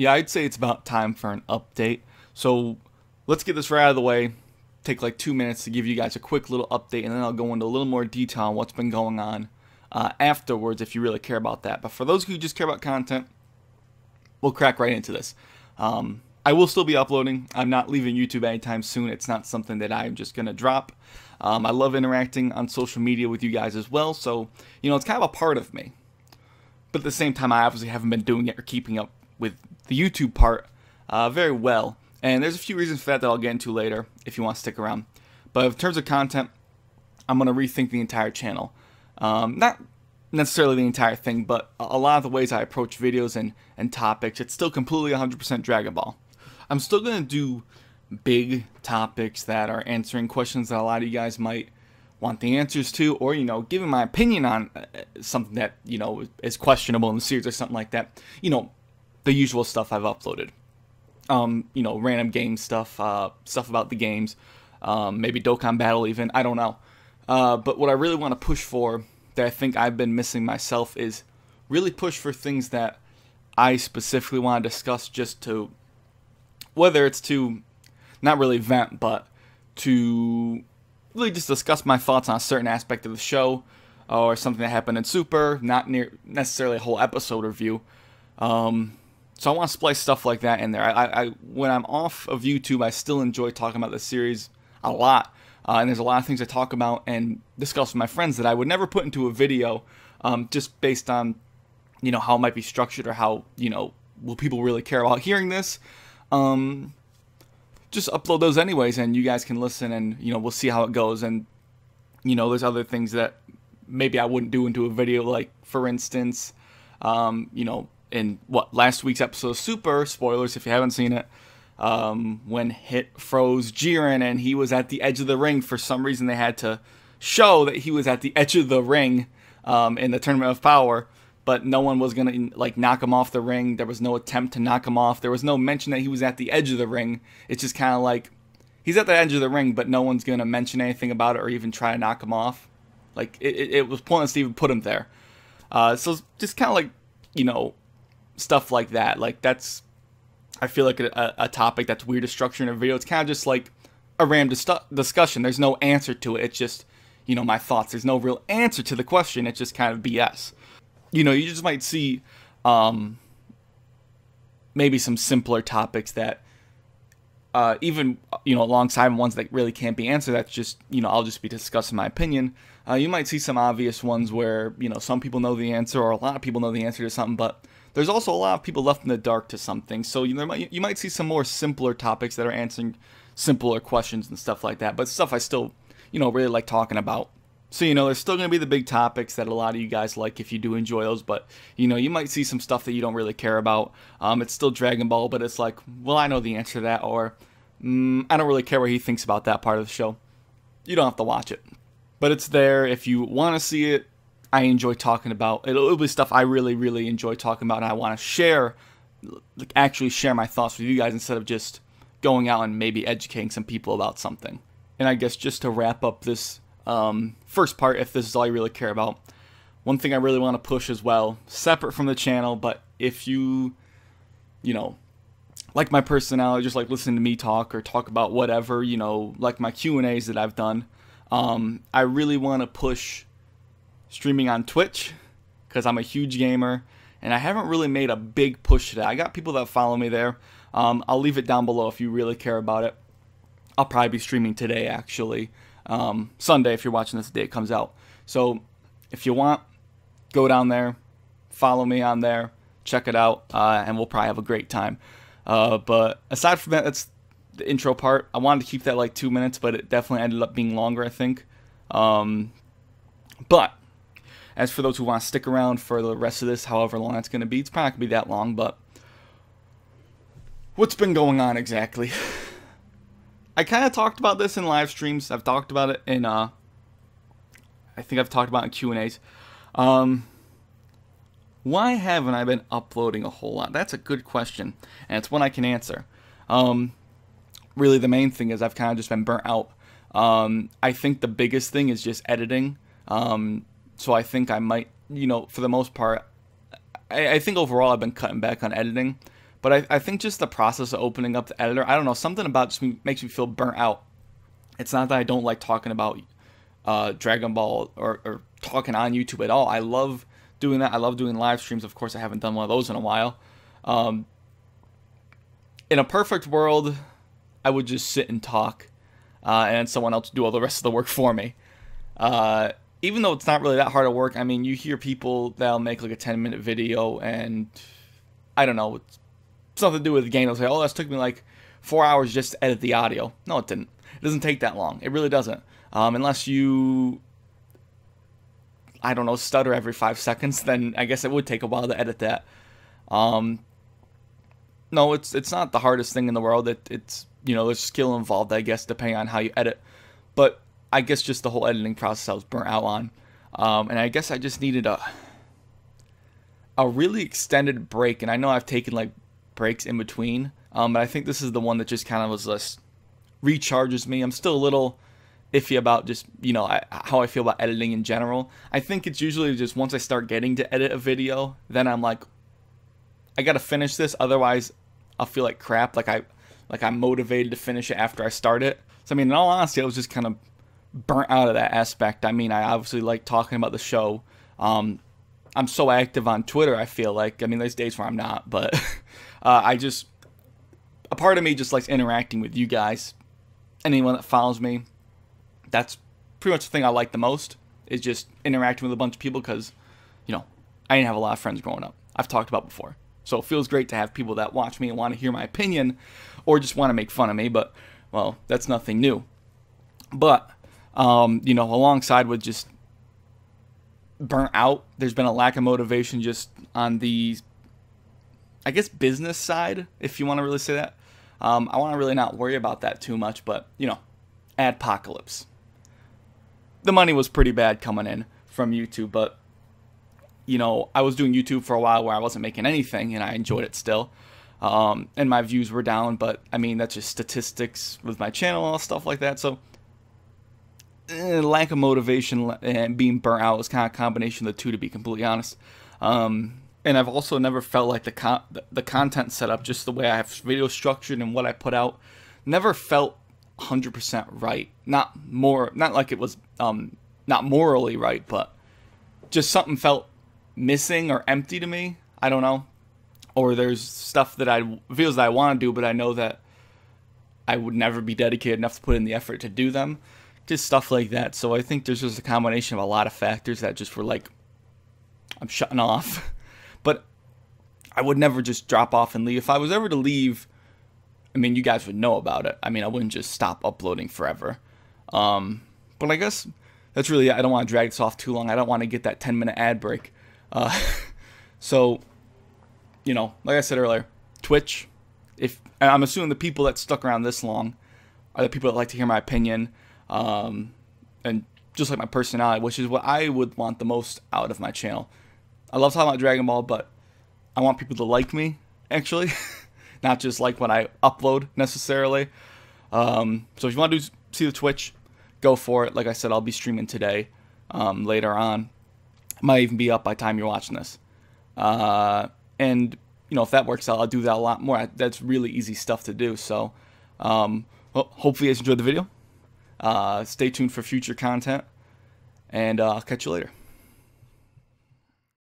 Yeah, I'd say it's about time for an update. So let's get this right out of the way. Take like 2 minutes to give you guys a quick little update, and then I'll go into a little more detail on what's been going on afterwards if you really care about that. But for those who just care about content, we'll crack right into this. I will still be uploading. I'm not leaving YouTube anytime soon. It's not something that I'm just going to drop. I love interacting on social media with you guys as well, so, it's kind of a part of me. But at the same time, I obviously haven't been doing it or keeping up with the YouTube part very well. And there's a few reasons for that I'll get into later if you want to stick around. But in terms of content, I'm going to rethink the entire channel. Not necessarily the entire thing, but a lot of the ways I approach videos and topics, it's still completely 100% Dragon Ball. I'm still going to do big topics that are answering questions that a lot of you guys might want the answers to, or, giving my opinion on something that, is questionable in the series or something like that. The usual stuff I've uploaded. Random game stuff, stuff about the games, maybe Dokkan Battle even, I don't know. But what I really want to push for, that I think I've been missing myself, is really push for things that I specifically want to discuss, just to, whether it's to, not really vent, but to really just discuss my thoughts on a certain aspect of the show, or something that happened in Super, not necessarily a whole episode review. So I want to splice stuff like that in there. I when I'm off of YouTube, I still enjoy talking about the series a lot. And there's a lot of things I talk about and discuss with my friends that I would never put into a video, just based on, how it might be structured, or how, will people really care about hearing this. Just upload those anyways, and you guys can listen, and, we'll see how it goes. And, there's other things that maybe I wouldn't do into a video, like, for instance, in last week's episode of Super, spoilers if you haven't seen it, when Hit froze Jiren and he was at the edge of the ring. For some reason they had to show that he was at the edge of the ring in the Tournament of Power, but no one was gonna knock him off the ring. There was no attempt to knock him off. There was no mention that he was at the edge of the ring. It's just kind of like he's at the edge of the ring, but no one's gonna mention anything about it or even try to knock him off. Like it was pointless to even put him there. So just kind of like, stuff like that. Like, that's, I feel like a topic that's weird to structure in a video. It's kind of just like a random discussion. There's no answer to it. It's just, my thoughts. There's no real answer to the question. It's just kind of BS. You just might see maybe some simpler topics that even, alongside ones that really can't be answered, that's just, I'll just be discussing my opinion. You might see some obvious ones where, some people know the answer, or a lot of people know the answer to something, but there's also a lot of people left in the dark to something. So you might see some more simpler topics that are answering simpler questions and stuff like that. But stuff I still, really like talking about. So, there's still going to be the big topics that a lot of you guys like if you do enjoy those. But, you might see some stuff that you don't really care about. It's still Dragon Ball, but it's like, well, I know the answer to that. Or, I don't really care what he thinks about that part of the show. You don't have to watch it. But it's there if you want to see it. I enjoy talking about. It'll be stuff I really, really enjoy talking about, and I want to share, actually share my thoughts with you guys instead of just going out and maybe educating some people about something. And I guess just to wrap up this first part, if this is all you really care about, one thing I really want to push as well, separate from the channel, but if you, like my personality, just like listening to me talk or talk about whatever, like my Q&As that I've done, I really want to push streaming on Twitch, because I'm a huge gamer, and I haven't really made a big push to that. I got people that follow me there. I'll leave it down below if you really care about it. I'll probably be streaming today, actually. Sunday, if you're watching this the day it comes out. So, if you want, go down there, follow me on there, check it out, and we'll probably have a great time. But aside from that, that's the intro part. I wanted to keep that like 2 minutes, but it definitely ended up being longer, I think. But as for those who want to stick around for the rest of this, however long it's going to be, it's probably not going to be that long, but what's been going on exactly? I kind of talked about this in live streams. I've talked about it in, I think I've talked about it in Q&As. Why haven't I been uploading a whole lot? That's a good question, and it's one I can answer. Really, the main thing is I've kind of just been burnt out. I think the biggest thing is just editing. So I think I might, for the most part, I think overall I've been cutting back on editing. But I think just the process of opening up the editor, I don't know, something about just makes me feel burnt out. It's not that I don't like talking about Dragon Ball or talking on YouTube at all. I love doing that. I love doing live streams. Of course, I haven't done one of those in a while. In a perfect world, I would just sit and talk, and someone else do all the rest of the work for me. Even though it's not really that hard of work, I mean, you hear people that'll make like a 10-minute video, and I don't know, it's something to do with the game. They'll say, "Oh, that took me like 4 hours just to edit the audio." No, it didn't. It doesn't take that long. It really doesn't. Unless you, I don't know, stutter every 5 seconds, then I guess it would take a while to edit that. No, it's not the hardest thing in the world. It's there's skill involved, I guess, depending on how you edit. But I guess just the whole editing process I was burnt out on. And I guess I just needed a really extended break. And I know I've taken like breaks in between. But I think this is the one that just kind of was less recharges me. I'm still a little iffy about just, how I feel about editing in general. I think it's usually just once I start getting to edit a video, then I'm like, I gotta finish this, otherwise I'll feel like crap, like I'm motivated to finish it after I start it. So I mean, in all honesty, I was just kind of burnt out of that aspect. I mean, I obviously like talking about the show. I'm so active on Twitter, I feel like. I mean, there's days where I'm not, but a part of me just likes interacting with you guys. Anyone that follows me, that's pretty much the thing I like the most, is just interacting with a bunch of people, because, I didn't have a lot of friends growing up. I've talked about before. So it feels great to have people that watch me and want to hear my opinion, or just want to make fun of me, but, well, that's nothing new. But, alongside with just burnt out, there's been a lack of motivation just on the, I guess, business side, if you want to really say that. I want to really not worry about that too much, but, adpocalypse. The money was pretty bad coming in from YouTube, but, I was doing YouTube for a while where I wasn't making anything, and I enjoyed it still. And my views were down, but, I mean, that's just statistics with my channel and stuff like that, so lack of motivation and being burnt out was kind of a combination of the two, to be completely honest. And I've also never felt like the content setup, just the way I have video structured and what I put out, never felt 100% right. Not like it was not morally right, but just something felt missing or empty to me. I don't know. Or there's stuff that videos that I want to do, but I know that I would never be dedicated enough to put in the effort to do them. Just stuff like that. So I think there's just a combination of a lot of factors that just were like, I'm shutting off. But I would never just drop off and leave. If I was ever to leave, I mean, you guys would know about it. I mean, I wouldn't just stop uploading forever. But I guess that's really it. I don't want to drag this off too long. I don't want to get that 10-minute ad break. So, like I said earlier, Twitch. And I'm assuming the people that stuck around this long are the people that like to hear my opinion, and just like my personality, which is what I would want the most out of my channel. I love talking about Dragon Ball, but I want people to like me, actually, not just like what I upload necessarily. So if you want to see the Twitch, go for it. Like I said, I'll be streaming today, later on. Might even be up by the time you're watching this. And if that works out, I'll do that a lot more. That's really easy stuff to do. So, well, hopefully you guys enjoyed the video. Stay tuned for future content, and I'll catch you later.